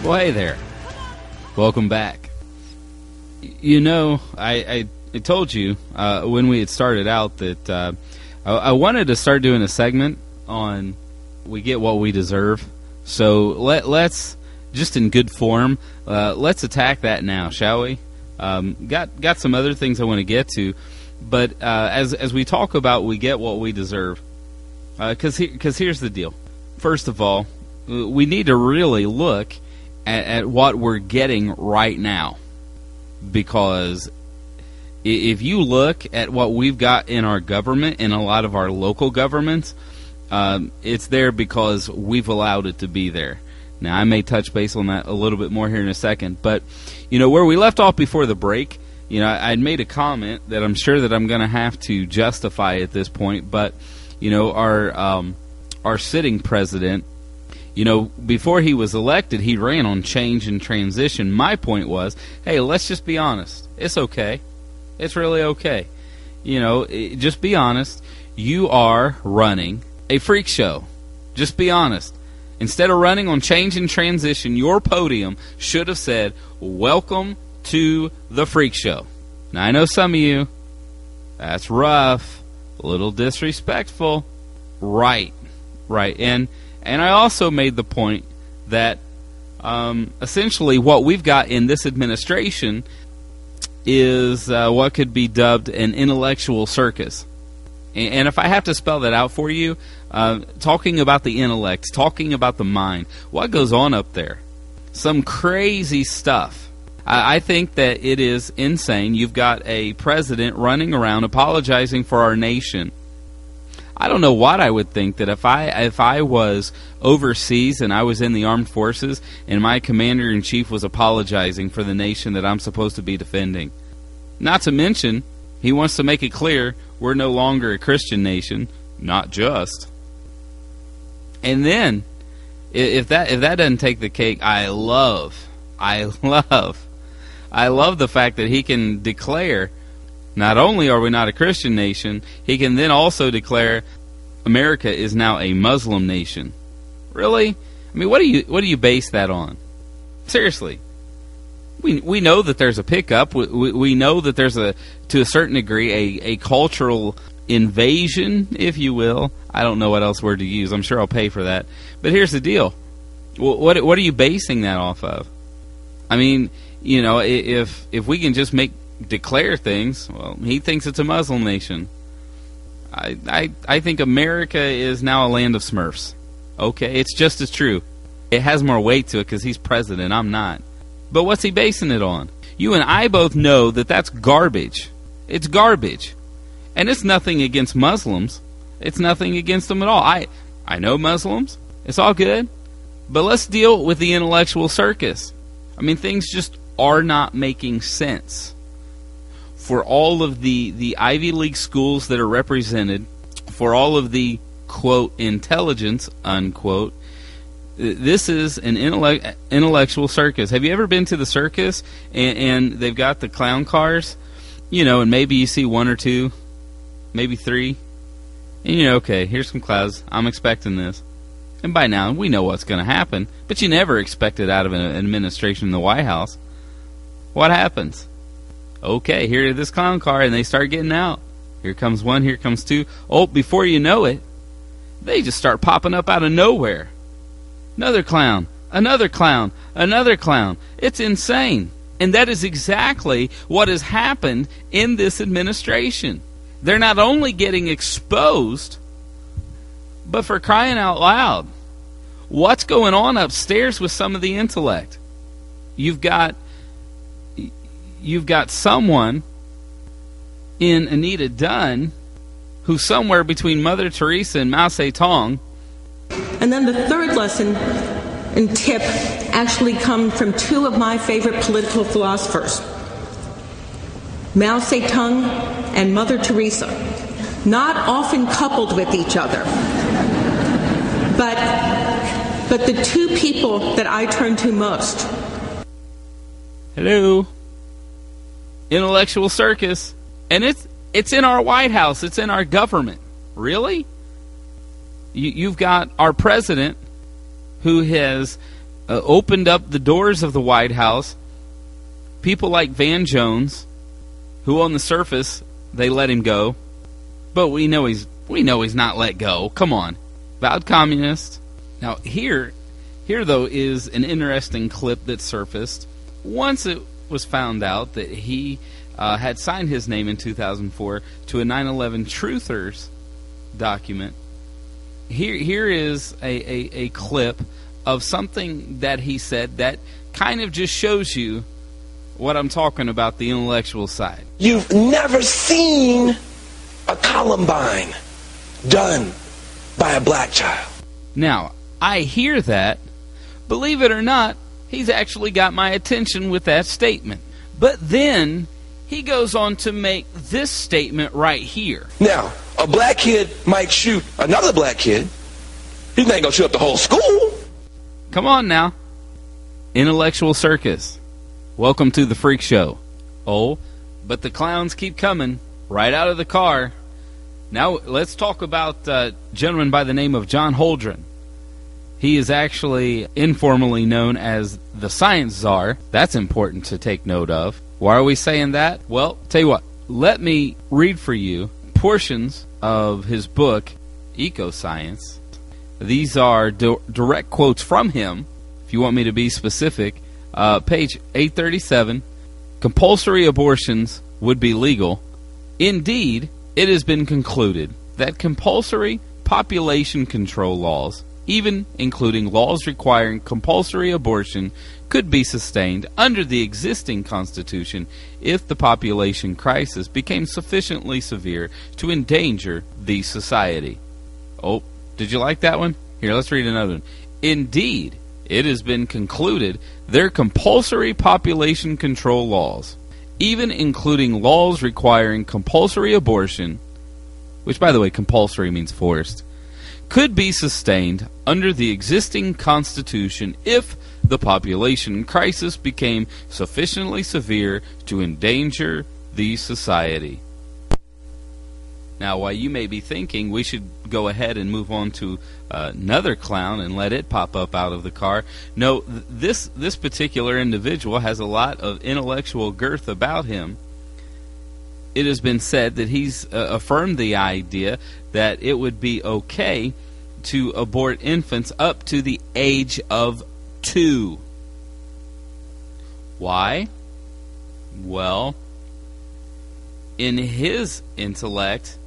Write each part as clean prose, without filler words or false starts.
Well, hey there. Welcome back. You know, I told you when we had started out that I wanted to start doing a segment on we get what we deserve. So let's, just in good form, let's attack that now, shall we? Got some other things I want to get to, but as we talk about we get what we deserve, because here's the deal. First of all, we need to really look at what we're getting right now, because if you look at what we've got in our government, in a lot of our local governments, it's there because we've allowed it to be there. Now, I may touch base on that a little bit more here in a second, but you know, where we left off before the break, you know, I'd made a comment that I'm sure that I'm going to have to justify at this point, but you know, our sitting president, you know, before he was elected, he ran on change and transition. My point was, hey, let's just be honest. It's okay. It's really okay. You know, just be honest. You are running a freak show. Just be honest. Instead of running on change and transition, your podium should have said, welcome to the freak show. Now, I know some of you, that's rough, a little disrespectful. Right. And I also made the point that essentially what we've got in this administration is what could be dubbed an intellectual circus. And if I have to spell that out for you, talking about the intellect, talking about the mind, what goes on up there? Some crazy stuff. I think that it is insane. You've got a president running around apologizing for our nation. I don't know what I would think that if I was overseas and I was in the armed forces and my commander-in-chief was apologizing for the nation that I'm supposed to be defending. Not to mention, he wants to make it clear we're no longer a Christian nation, not just. And then, if that doesn't take the cake, I love the fact that he can declare, not only are we not a Christian nation, he can then also declare America is now a Muslim nation. Really? I mean, what do you base that on? Seriously. We know that there's a pickup. We know that there's to a certain degree a cultural invasion, if you will. I don't know what else word to use. I'm sure I'll pay for that. But here's the deal. What are you basing that off of? I mean, you know, if we can just declare things, well, he thinks it's a Muslim nation. I think America is now a land of Smurfs. Okay, it's just as true. It has more weight to it because he's president. I'm not. But what's he basing it on? You and I both know that that's garbage. It's garbage. And it's nothing against Muslims. It's nothing against them at all. I know Muslims. It's all good. But let's deal with the intellectual circus. I mean, things just are not making sense. For all of the Ivy League schools that are represented, for all of the, quote, intelligence, unquote, this is an intellectual circus. Have you ever been to the circus and they've got the clown cars? You know, and maybe you see one or two, maybe three. And you know, okay, here's some clowns. I'm expecting this. And by now, we know what's going to happen. But you never expect it out of an administration in the White House. What happens? Okay, here this clown car, and they start getting out. Here comes one, here comes two. Oh, before you know it, they just start popping up out of nowhere. Another clown, another clown, another clown. It's insane. And that is exactly what has happened in this administration. They're not only getting exposed, but for crying out loud, what's going on upstairs with some of the intellect? You've got someone in Anita Dunn who's somewhere between Mother Teresa and Mao Zedong. And then the third lesson and tip actually come from two of my favorite political philosophers, Mao Zedong and Mother Teresa, not often coupled with each other, but the two people that I turn to most. Hello. Intellectual circus. And it's in our White House. It's in our government. Really? You've got our president who has opened up the doors of the White House. People like Van Jones, who on the surface they let him go, but we know he's not let go. Come on, vowed communist. Now here though is an interesting clip that surfaced once it was found out that he had signed his name in 2004 to a 9/11 Truthers document. Here is a clip of something that he said that kind of just shows you what I'm talking about, the intellectual side. You've never seen a Columbine done by a black child. Now, I hear that. Believe it or not, he's actually got my attention with that statement. But then he goes on to make this statement right here. Now, a black kid might shoot another black kid. He's not going to shoot up the whole school. Come on now. Intellectual Circus. Welcome to the Freak Show. Oh, but the clowns keep coming right out of the car. Now, let's talk about a gentleman by the name of John Holdren. He is actually informally known as the Science Czar. That's important to take note of. Why are we saying that? Well, tell you what, let me read for you portions of his book, Ecoscience. These are direct quotes from him, if you want me to be specific. Page 837, compulsory abortions would be legal. Indeed, it has been concluded that compulsory population control laws, even including laws requiring compulsory abortion, could be sustained under the existing Constitution if the population crisis became sufficiently severe to endanger the society. Oh, did you like that one? Here, let's read another one. Indeed, it has been concluded their compulsory population control laws, even including laws requiring compulsory abortion, which, by the way, compulsory means forced, could be sustained under the existing Constitution if the population crisis became sufficiently severe to endanger the society. Now, while you may be thinking we should go ahead and move on to another clown and let it pop up out of the car, no, this particular individual has a lot of intellectual girth about him. It has been said that he's affirmed the idea that it would be okay to abort infants up to the age of 2. Why? Well, in his intellect,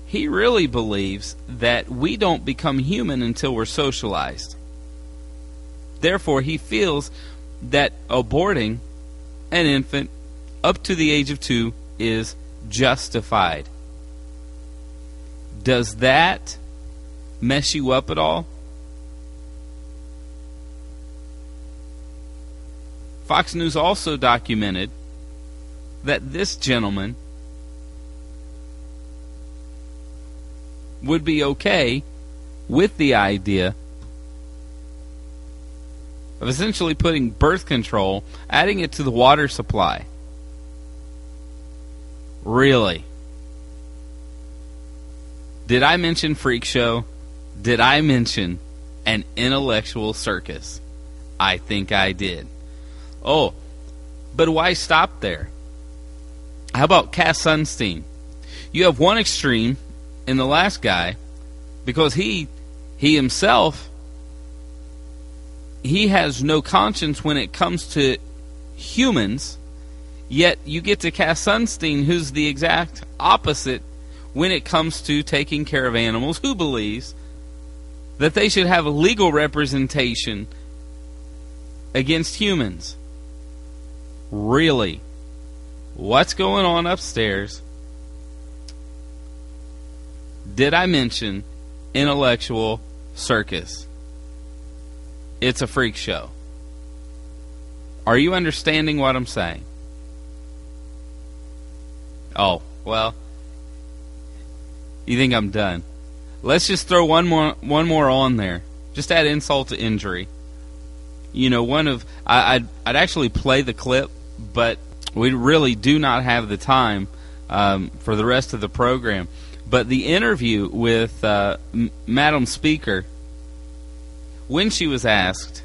he really believes that we don't become human until we're socialized. Therefore, he feels that aborting an infant up to the age of 2 is justified. Does that mess you up at all? Fox News also documented that this gentleman would be okay with the idea of essentially putting birth control, adding it to the water supply. Really? Did I mention Freak Show? Did I mention an intellectual circus? I think I did. Oh, but why stop there? How about Cass Sunstein? You have one extreme in the last guy, because he himself, he has no conscience when it comes to humans, yet you get to Cass Sunstein, who's the exact opposite when it comes to taking care of animals, who believes that they should have a legal representation against humans. Really? What's going on upstairs? Did I mention intellectual circus? It's a freak show. Are you understanding what I'm saying? Oh, well, you think I'm done. Let's just throw one more on there. Just add insult to injury. You know, I'd actually play the clip, but we really do not have the time for the rest of the program. But the interview with Madam Speaker, when she was asked